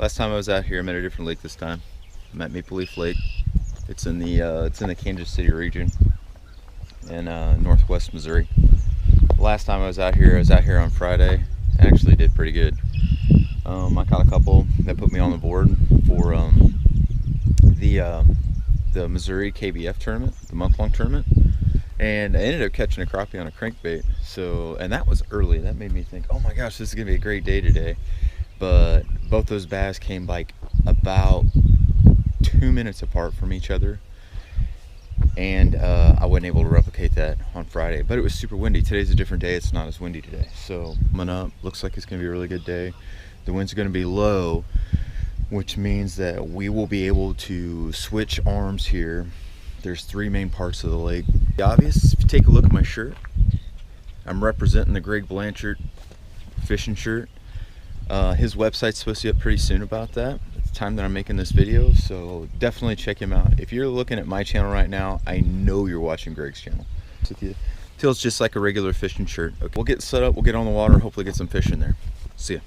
Last time I was out here, I'm at a different lake this time. I'm at Maple Leaf Lake. It's in the Kansas City region in northwest Missouri. Last time I was out here on Friday. I actually did pretty good. I caught a couple that put me on the board for the Missouri KBF tournament, the month-long tournament, and I ended up catching a crappie on a crankbait. And that was early. That made me think, oh my gosh, this is gonna be a great day today. But both those bass came like about 2 minutes apart from each other, and I wasn't able to replicate that on Friday. But it was super windy. Today's a different day. It's not as windy today. So coming up, looks like it's gonna be a really good day. The wind's gonna be low, which means that we will be able to switch arms here. There's 3 main parts of the lake. The obvious, if you take a look at my shirt, I'm representing the Greg Blanchard fishing shirt. His website's supposed to be up pretty soon about that. It's the time that I'm making this video, so definitely check him out. If you're looking at my channel right now, I know you're watching Greg's channel. It feels just like a regular fishing shirt. Okay, we'll get set up, we'll get on the water, hopefully get some fish in there. See ya.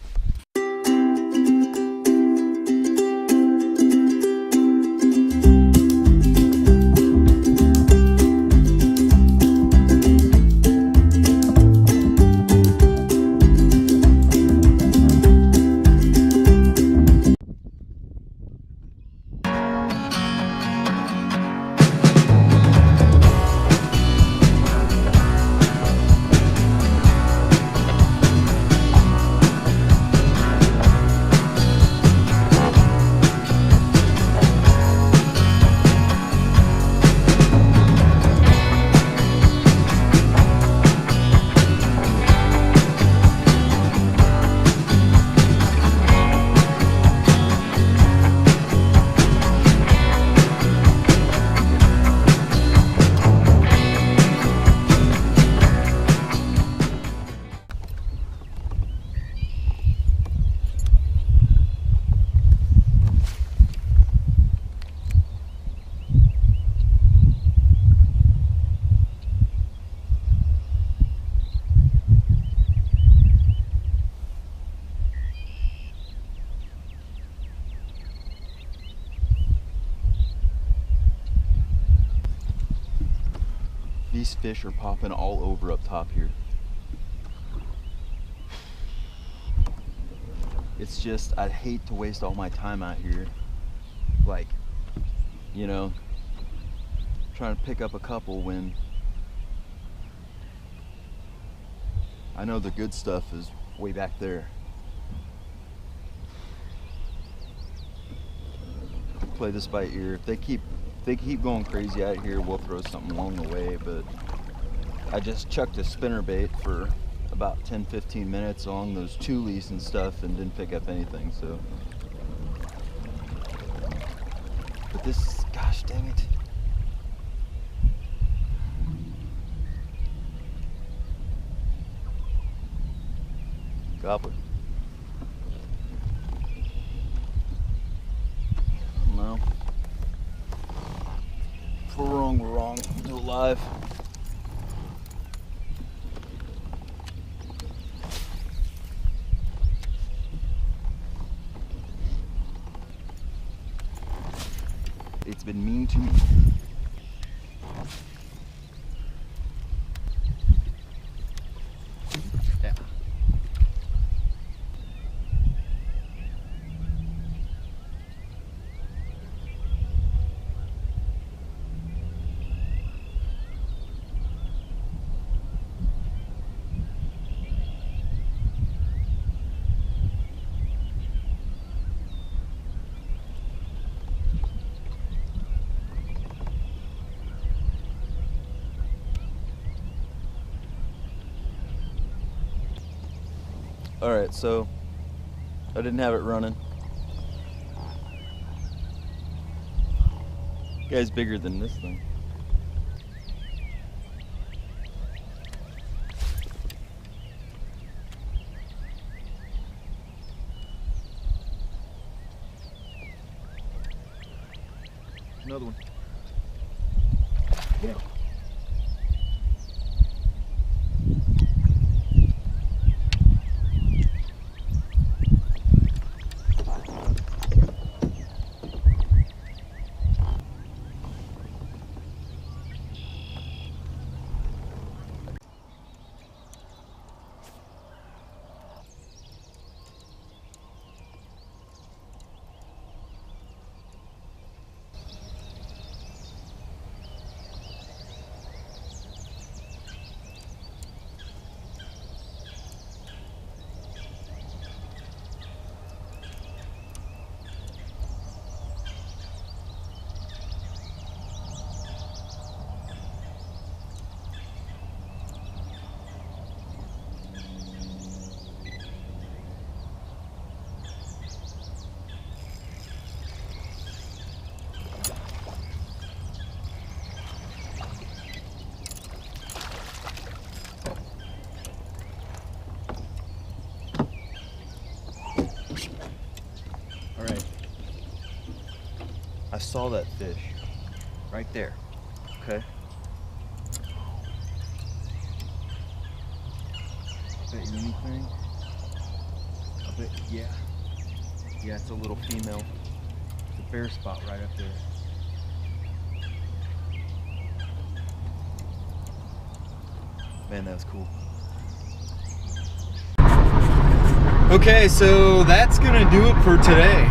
These fish are popping all over up top here. It's just, I'd hate to waste all my time out here, like, you know, trying to pick up a couple when I know the good stuff is way back there. Play this by ear. If they keep going crazy out here, we'll throw something along the way. But I just chucked a spinnerbait for about 10-15 minutes along those tulies and stuff and didn't pick up anything. So, but this, gosh dang it. Gobbler. No. If we're wrong, we're wrong. Do it live. It's been mean to me. Yeah. Alright, so I didn't have it running. Guy's bigger than this thing. Another one. Yeah. I saw that fish right there. Okay. I bet you anything. I bet, yeah. Yeah, it's a little female. It's a bare spot right up there. Man, that was cool. Okay, so that's gonna do it for today.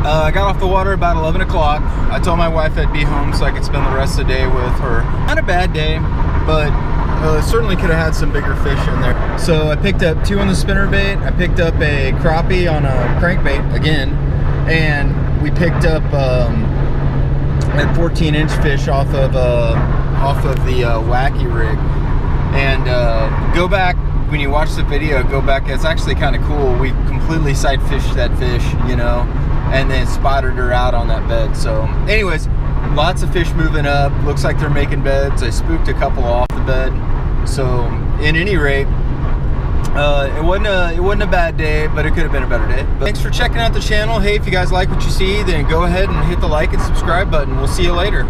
I got off the water about 11 o'clock. I told my wife I'd be home so I could spend the rest of the day with her. Not a bad day, but certainly could have had some bigger fish in there. So I picked up 2 on the spinnerbait. I picked up a crappie on a crankbait again, and we picked up a 14-inch fish off of the wacky rig. And go back when you watch the video. Go back. It's actually kind of cool. We completely side fished that fish, you know, and then spotted her out on that bed. So, anyways, lots of fish moving up. Looks like they're making beds. I spooked a couple off the bed. So, in any rate, it wasn't a bad day, but it could have been a better day. But thanks for checking out the channel. Hey, if you guys like what you see, then go ahead and hit the like and subscribe button. We'll see you later.